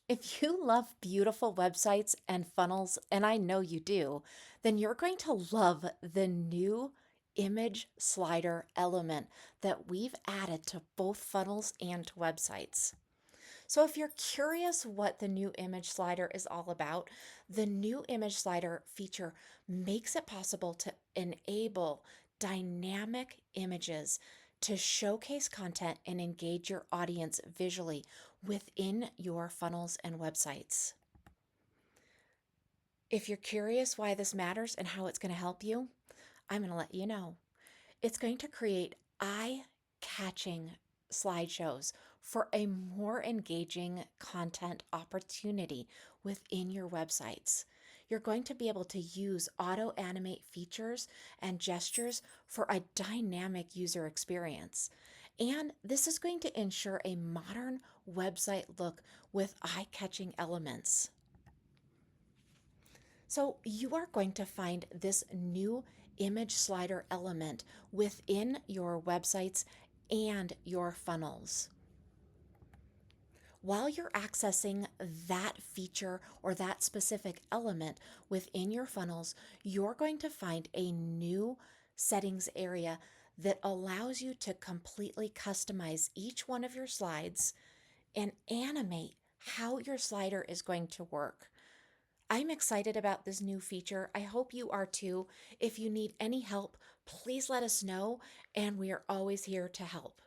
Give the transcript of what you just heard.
If you love beautiful websites and funnels, and I know you do, then you're going to love the new image slider element that we've added to both funnels and to websites. So, if you're curious what the new image slider is all about, the new image slider feature makes it possible to enable dynamic images to showcase content and engage your audience visually within your funnels and websites. If you're curious why this matters and how it's going to help you, I'm going to let you know. It's going to create eye catching slideshows for a more engaging content opportunity within your websites. You're going to be able to use auto animate features and gestures for a dynamic user experience. And this is going to ensure a modern website look with eye catching elements. So you are going to find this new image slider element within your websites and your funnels. While you're accessing that feature or that specific element within your funnels, you're going to find a new settings area that allows you to completely customize each one of your slides and animate how your slider is going to work. I'm excited about this new feature. I hope you are too. If you need any help, please let us know, and we are always here to help.